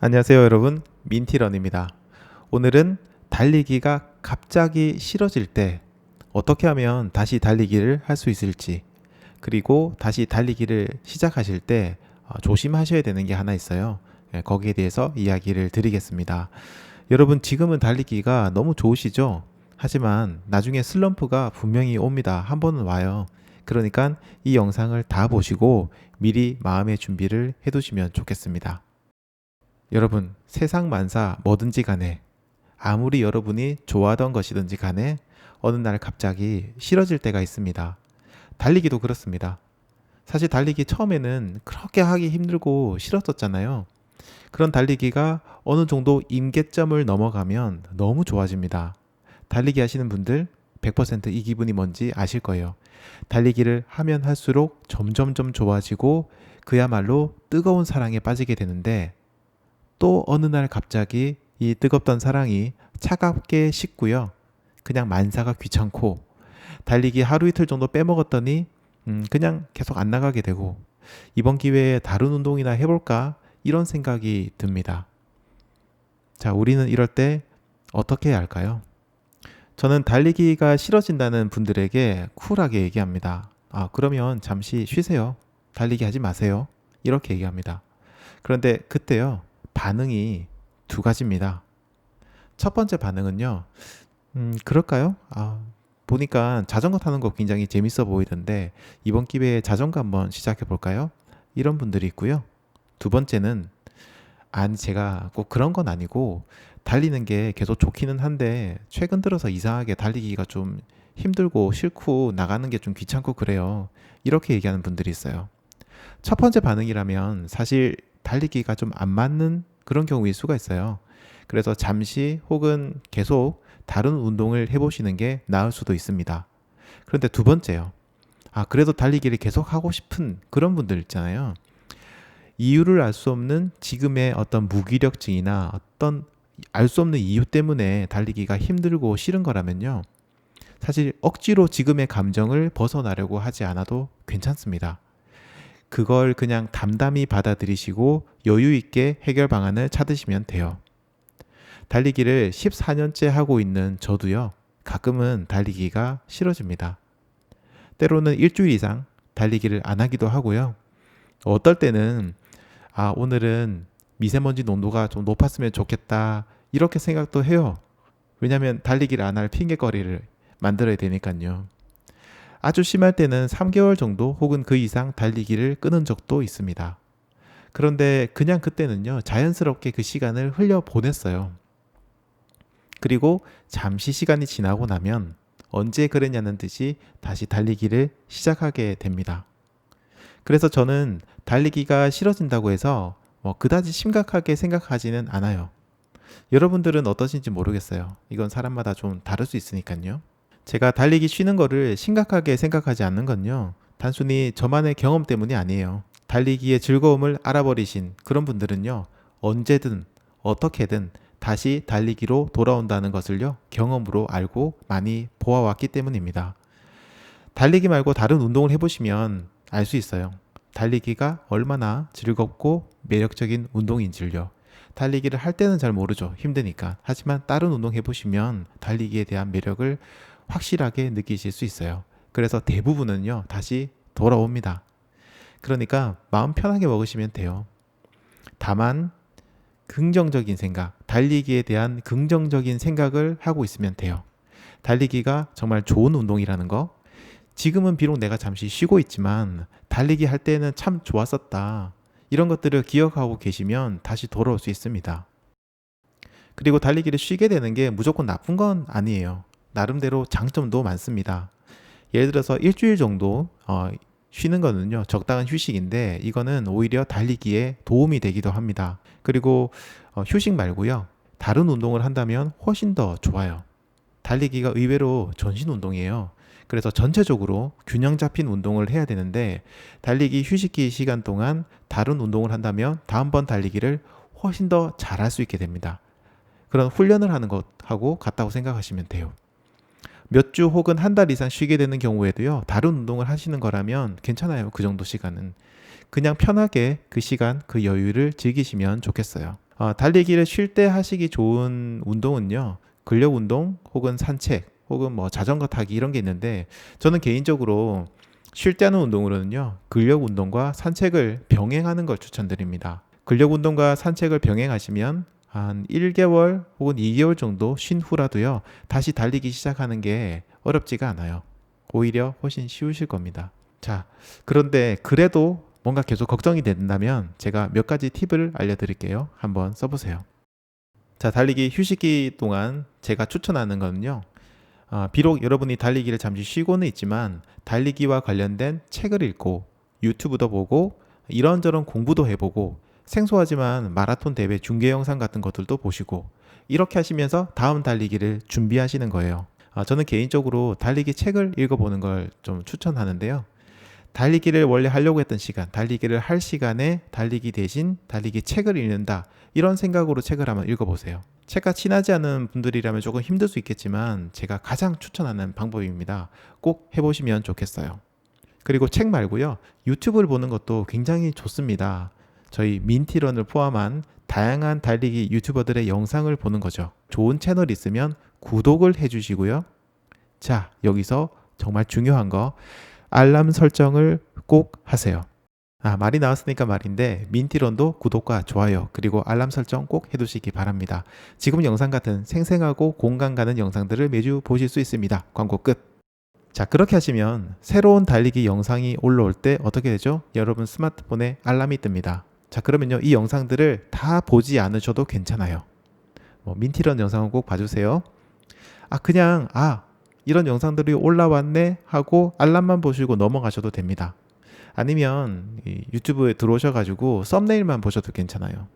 안녕하세요 여러분, 민티런입니다. 오늘은 달리기가 갑자기 싫어질 때 어떻게 하면 다시 달리기를 할 수 있을지, 그리고 다시 달리기를 시작하실 때 조심하셔야 되는 게 하나 있어요. 거기에 대해서 이야기를 드리겠습니다. 여러분, 지금은 달리기가 너무 좋으시죠? 하지만 나중에 슬럼프가 분명히 옵니다. 한 번은 와요. 그러니까 이 영상을 다 보시고 미리 마음의 준비를 해두시면 좋겠습니다. 여러분, 세상 만사 뭐든지 간에, 아무리 여러분이 좋아하던 것이든지 간에 어느 날 갑자기 싫어질 때가 있습니다. 달리기도 그렇습니다. 사실 달리기 처음에는 그렇게 하기 힘들고 싫었었잖아요. 그런 달리기가 어느 정도 임계점을 넘어가면 너무 좋아집니다. 달리기 하시는 분들 100%이 기분이 뭔지 아실 거예요. 달리기를 하면 할수록 점점점 좋아지고 그야말로 뜨거운 사랑에 빠지게 되는데, 또 어느 날 갑자기 이 뜨겁던 사랑이 차갑게 식고요. 그냥 만사가 귀찮고 달리기 하루 이틀 정도 빼먹었더니 그냥 계속 안 나가게 되고, 이번 기회에 다른 운동이나 해볼까 이런 생각이 듭니다. 자, 우리는 이럴 때 어떻게 해야 할까요? 저는 달리기가 싫어진다는 분들에게 쿨하게 얘기합니다. 그러면 잠시 쉬세요. 달리기 하지 마세요. 이렇게 얘기합니다. 그런데 그때요, 반응이 두 가지입니다. 첫 번째 반응은요, 그럴까요? 보니까 자전거 타는 거 굉장히 재밌어 보이던데 이번 기회에 자전거 한번 시작해 볼까요? 이런 분들이 있고요. 두 번째는, 아니, 제가 꼭 그런 건 아니고 달리는 게 계속 좋기는 한데 최근 들어서 이상하게 달리기가 좀 힘들고 싫고 나가는 게 좀 귀찮고 그래요. 이렇게 얘기하는 분들이 있어요. 첫 번째 반응이라면 사실 달리기가 좀 안 맞는 그런 경우일 수가 있어요. 그래서 잠시 혹은 계속 다른 운동을 해보시는 게 나을 수도 있습니다. 그런데 두 번째요. 그래도 달리기를 계속 하고 싶은 그런 분들 있잖아요. 이유를 알 수 없는 지금의 어떤 무기력증이나 어떤 알 수 없는 이유 때문에 달리기가 힘들고 싫은 거라면요, 사실 억지로 지금의 감정을 벗어나려고 하지 않아도 괜찮습니다. 그걸 그냥 담담히 받아들이시고 여유 있게 해결 방안을 찾으시면 돼요. 달리기를 14년째 하고 있는 저도요, 가끔은 달리기가 싫어집니다. 때로는 일주일 이상 달리기를 안 하기도 하고요. 어떨 때는 오늘은 미세먼지 농도가 좀 높았으면 좋겠다 이렇게 생각도 해요. 왜냐하면 달리기를 안 할 핑계거리를 만들어야 되니까요. 아주 심할 때는 3개월 정도 혹은 그 이상 달리기를 끊은 적도 있습니다. 그런데 그냥 그때는요, 자연스럽게 그 시간을 흘려 보냈어요. 그리고 잠시 시간이 지나고 나면 언제 그랬냐는 듯이 다시 달리기를 시작하게 됩니다. 그래서 저는 달리기가 싫어진다고 해서 그다지 심각하게 생각하지는 않아요. 여러분들은 어떠신지 모르겠어요. 이건 사람마다 좀 다를 수 있으니까요. 제가 달리기 쉬는 거를 심각하게 생각하지 않는 건요, 단순히 저만의 경험 때문이 아니에요. 달리기의 즐거움을 알아버리신 그런 분들은요, 언제든 어떻게든 다시 달리기로 돌아온다는 것을요, 경험으로 알고 많이 보아왔기 때문입니다. 달리기 말고 다른 운동을 해보시면 알 수 있어요. 달리기가 얼마나 즐겁고 매력적인 운동인지를요. 달리기를 할 때는 잘 모르죠. 힘드니까. 하지만 다른 운동 해보시면 달리기에 대한 매력을 확실하게 느끼실 수 있어요. 그래서 대부분은요, 다시 돌아옵니다. 그러니까 마음 편하게 먹으시면 돼요. 다만 긍정적인 생각, 달리기에 대한 긍정적인 생각을 하고 있으면 돼요. 달리기가 정말 좋은 운동이라는 거, 지금은 비록 내가 잠시 쉬고 있지만 달리기 할 때는 참 좋았었다, 이런 것들을 기억하고 계시면 다시 돌아올 수 있습니다. 그리고 달리기를 쉬게 되는 게 무조건 나쁜 건 아니에요. 나름대로 장점도 많습니다. 예를 들어서 일주일 정도 쉬는 거는요, 적당한 휴식인데 이거는 오히려 달리기에 도움이 되기도 합니다. 그리고 휴식 말고요, 다른 운동을 한다면 훨씬 더 좋아요. 달리기가 의외로 전신 운동이에요. 그래서 전체적으로 균형 잡힌 운동을 해야 되는데, 달리기 휴식기 시간 동안 다른 운동을 한다면 다음번 달리기를 훨씬 더 잘할 수 있게 됩니다. 그런 훈련을 하는 것하고 같다고 생각하시면 돼요. 몇 주 혹은 한 달 이상 쉬게 되는 경우에도요, 다른 운동을 하시는 거라면 괜찮아요. 그 정도 시간은 그냥 편하게 그 시간, 그 여유를 즐기시면 좋겠어요. 달리기를 쉴 때 하시기 좋은 운동은요. 근력 운동 혹은 산책 혹은 뭐 자전거 타기 이런 게 있는데 저는 개인적으로 쉴 때 하는 운동으로는요. 근력 운동과 산책을 병행하는 걸 추천드립니다. 근력 운동과 산책을 병행하시면 한 1개월 혹은 2개월 정도 쉰 후라도요. 다시 달리기 시작하는 게 어렵지가 않아요. 오히려 훨씬 쉬우실 겁니다. 자, 그런데 그래도 뭔가 계속 걱정이 된다면 제가 몇 가지 팁을 알려드릴게요. 한번 써보세요. 자, 달리기 휴식기 동안 제가 추천하는 거는요. 비록 여러분이 달리기를 잠시 쉬고는 있지만 달리기와 관련된 책을 읽고 유튜브도 보고 이런저런 공부도 해보고 생소하지만 마라톤 대회 중계 영상 같은 것들도 보시고 이렇게 하시면서 다음 달리기를 준비하시는 거예요. 저는 개인적으로 달리기 책을 읽어보는 걸 좀 추천하는데요. 달리기를 원래 하려고 했던 시간, 달리기를 할 시간에 달리기 대신 달리기 책을 읽는다. 이런 생각으로 책을 한번 읽어보세요. 책과 친하지 않은 분들이라면 조금 힘들 수 있겠지만 제가 가장 추천하는 방법입니다. 꼭 해보시면 좋겠어요. 그리고 책 말고요. 유튜브를 보는 것도 굉장히 좋습니다. 저희 민티런을 포함한 다양한 달리기 유튜버들의 영상을 보는 거죠. 좋은 채널 있으면 구독을 해주시고요. 자, 여기서 정말 중요한 거 알람 설정을 꼭 하세요. 말이 나왔으니까 말인데 민티런도 구독과 좋아요 그리고 알람 설정 꼭 해두시기 바랍니다. 지금 영상 같은 생생하고 공감 가는 영상들을 매주 보실 수 있습니다. 광고 끝. 자, 그렇게 하시면 새로운 달리기 영상이 올라올 때 어떻게 되죠? 여러분 스마트폰에 알람이 뜹니다. 자, 그러면요 이 영상들을 다 보지 않으셔도 괜찮아요. 민티런 영상은 꼭 봐주세요. 그냥 이런 영상들이 올라왔네 하고 알람만 보시고 넘어가셔도 됩니다. 아니면 유튜브에 들어오셔가지고 썸네일만 보셔도 괜찮아요.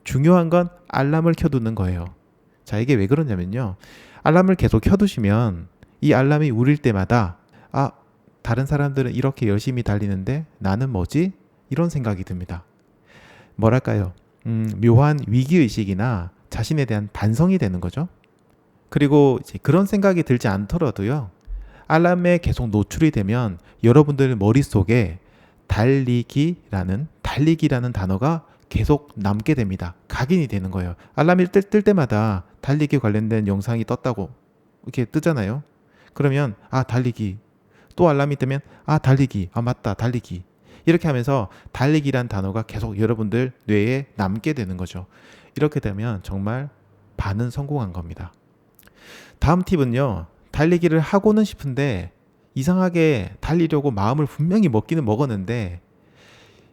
중요한 건 알람을 켜두는 거예요. 자, 이게 왜 그러냐면요. 알람을 계속 켜두시면 이 알람이 울릴 때마다 다른 사람들은 이렇게 열심히 달리는데 나는 뭐지? 이런 생각이 듭니다. 뭐랄까요? 묘한 위기의식이나 자신에 대한 반성이 되는 거죠. 그리고 이제 그런 생각이 들지 않더라도요. 알람에 계속 노출이 되면 여러분들 머릿속에 달리기라는 단어가 계속 남게 됩니다. 각인이 되는 거예요. 알람이 뜰 때마다 달리기 관련된 영상이 떴다고 이렇게 뜨잖아요. 그러면 달리기. 또 알람이 뜨면 달리기. 맞다. 달리기. 이렇게 하면서 달리기란 단어가 계속 여러분들 뇌에 남게 되는 거죠. 이렇게 되면 정말 반은 성공한 겁니다. 다음 팁은요. 달리기를 하고는 싶은데 이상하게 달리려고 마음을 분명히 먹기는 먹었는데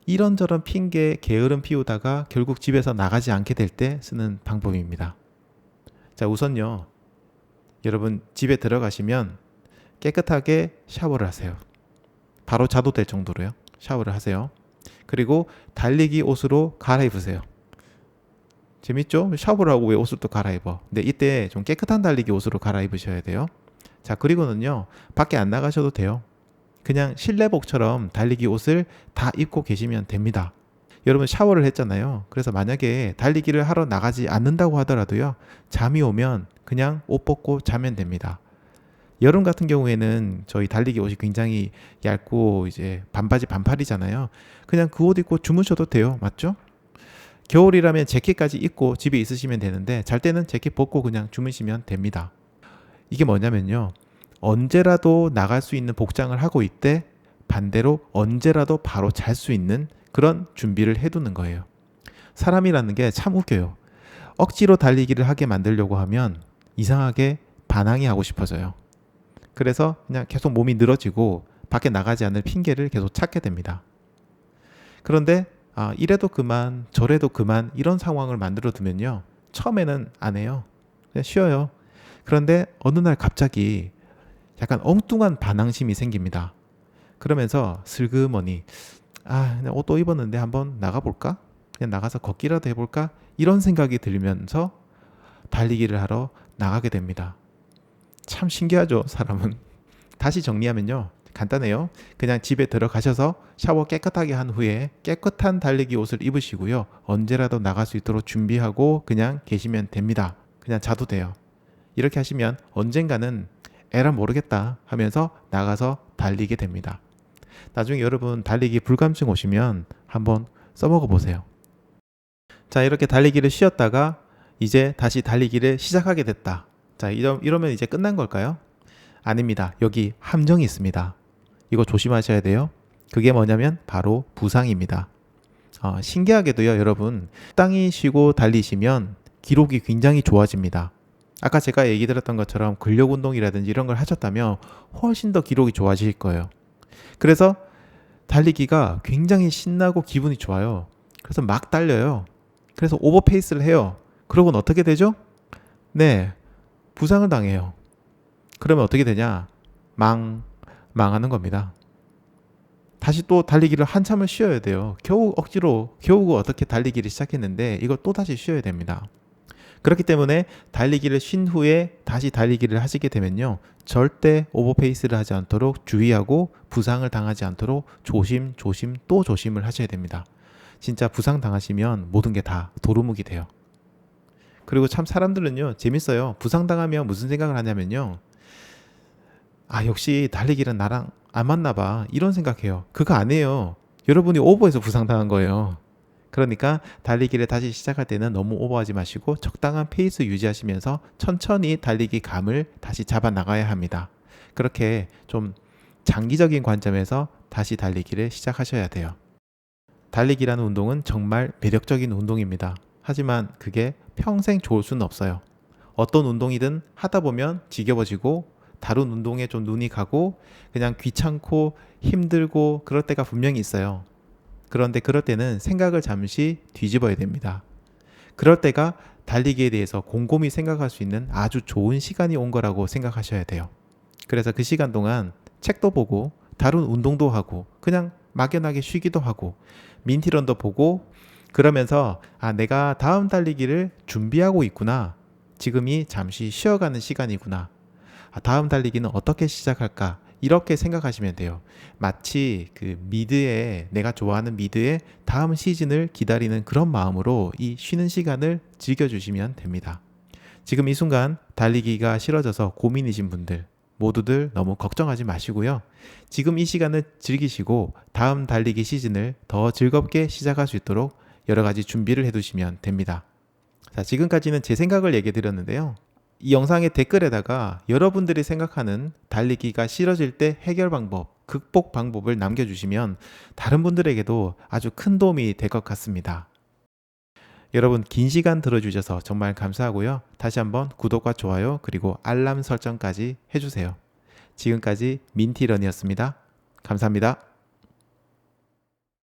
이런저런 핑계, 게으름 피우다가 결국 집에서 나가지 않게 될 때 쓰는 방법입니다. 자, 우선요. 여러분 집에 들어가시면 깨끗하게 샤워를 하세요. 바로 자도 될 정도로요. 샤워를 하세요. 그리고 달리기 옷으로 갈아입으세요. 재밌죠? 샤워를 하고 왜 옷을 또 갈아입어? 근데 이때 좀 깨끗한 달리기 옷으로 갈아입으셔야 돼요. 자, 그리고는요. 밖에 안 나가셔도 돼요. 그냥 실내복처럼 달리기 옷을 다 입고 계시면 됩니다. 여러분 샤워를 했잖아요. 그래서 만약에 달리기를 하러 나가지 않는다고 하더라도요. 잠이 오면 그냥 옷 벗고 자면 됩니다. 여름 같은 경우에는 저희 달리기 옷이 굉장히 얇고 이제 반바지 반팔이잖아요. 그냥 그 옷 입고 주무셔도 돼요. 맞죠? 겨울이라면 재킷까지 입고 집에 있으시면 되는데 잘 때는 재킷 벗고 그냥 주무시면 됩니다. 이게 뭐냐면요. 언제라도 나갈 수 있는 복장을 하고 있대 반대로 언제라도 바로 잘 수 있는 그런 준비를 해두는 거예요. 사람이라는 게 참 웃겨요. 억지로 달리기를 하게 만들려고 하면 이상하게 반항이 하고 싶어져요. 그래서 그냥 계속 몸이 늘어지고 밖에 나가지 않을 핑계를 계속 찾게 됩니다. 그런데 이래도 그만 저래도 그만 이런 상황을 만들어 두면요. 처음에는 안 해요. 그냥 쉬어요. 그런데 어느 날 갑자기 약간 엉뚱한 반항심이 생깁니다. 그러면서 슬그머니 그냥 옷도 입었는데 한번 나가볼까? 그냥 나가서 걷기라도 해볼까? 이런 생각이 들면서 달리기를 하러 나가게 됩니다. 참 신기하죠, 사람은. 다시 정리하면요. 간단해요. 그냥 집에 들어가셔서 샤워 깨끗하게 한 후에 깨끗한 달리기 옷을 입으시고요. 언제라도 나갈 수 있도록 준비하고 그냥 계시면 됩니다. 그냥 자도 돼요. 이렇게 하시면 언젠가는 에라 모르겠다 하면서 나가서 달리게 됩니다. 나중에 여러분 달리기 불감증 오시면 한번 써먹어 보세요. 자, 이렇게 달리기를 쉬었다가 이제 다시 달리기를 시작하게 됐다. 자, 이러면 이제 끝난 걸까요? 아닙니다. 여기 함정이 있습니다. 이거 조심하셔야 돼요. 그게 뭐냐면 바로 부상입니다. 신기하게도요, 여러분, 적당히 쉬고 달리시면 기록이 굉장히 좋아집니다. 아까 제가 얘기 드렸던 것처럼 근력 운동이라든지 이런 걸 하셨다면 훨씬 더 기록이 좋아질 거예요. 그래서 달리기가 굉장히 신나고 기분이 좋아요. 그래서 막 달려요. 그래서 오버페이스를 해요. 그러고는 어떻게 되죠? 네, 부상을 당해요. 그러면 어떻게 되냐? 망하는 겁니다. 다시 또 달리기를 한참을 쉬어야 돼요. 겨우 어떻게 달리기를 시작했는데 이걸 또 다시 쉬어야 됩니다. 그렇기 때문에 달리기를 쉰 후에 다시 달리기를 하시게 되면요, 절대 오버페이스를 하지 않도록 주의하고 부상을 당하지 않도록 조심 또 조심을 하셔야 됩니다. 진짜 부상 당하시면 모든 게 다 도루묵이 돼요. 그리고 참 사람들은요, 재밌어요. 부상 당하면 무슨 생각을 하냐면요, 역시 달리기는 나랑 안 맞나 봐, 이런 생각해요. 그거 아니에요. 여러분이 오버해서 부상당한 거예요. 그러니까 달리기를 다시 시작할 때는 너무 오버하지 마시고 적당한 페이스 유지하시면서 천천히 달리기 감을 다시 잡아 나가야 합니다. 그렇게 좀 장기적인 관점에서 다시 달리기를 시작하셔야 돼요. 달리기라는 운동은 정말 매력적인 운동입니다. 하지만 그게 평생 좋을 수는 없어요. 어떤 운동이든 하다 보면 지겨워지고 다른 운동에 좀 눈이 가고 그냥 귀찮고 힘들고 그럴 때가 분명히 있어요. 그런데 그럴 때는 생각을 잠시 뒤집어야 됩니다. 그럴 때가 달리기에 대해서 곰곰이 생각할 수 있는 아주 좋은 시간이 온 거라고 생각하셔야 돼요. 그래서 그 시간 동안 책도 보고 다른 운동도 하고 그냥 막연하게 쉬기도 하고 민티런도 보고 그러면서 내가 다음 달리기를 준비하고 있구나. 지금이 잠시 쉬어가는 시간이구나. 다음 달리기는 어떻게 시작할까? 이렇게 생각하시면 돼요. 마치 내가 좋아하는 미드의 다음 시즌을 기다리는 그런 마음으로 이 쉬는 시간을 즐겨주시면 됩니다. 지금 이 순간 달리기가 싫어져서 고민이신 분들 모두들 너무 걱정하지 마시고요. 지금 이 시간을 즐기시고 다음 달리기 시즌을 더 즐겁게 시작할 수 있도록 여러 가지 준비를 해두시면 됩니다. 자, 지금까지는 제 생각을 얘기해 드렸는데요. 이 영상의 댓글에다가 여러분들이 생각하는 달리기가 싫어질 때 해결 방법, 극복 방법을 남겨주시면 다른 분들에게도 아주 큰 도움이 될 것 같습니다. 여러분, 긴 시간 들어주셔서 정말 감사하고요. 다시 한번 구독과 좋아요 그리고 알람 설정까지 해주세요. 지금까지 민티런이었습니다. 감사합니다.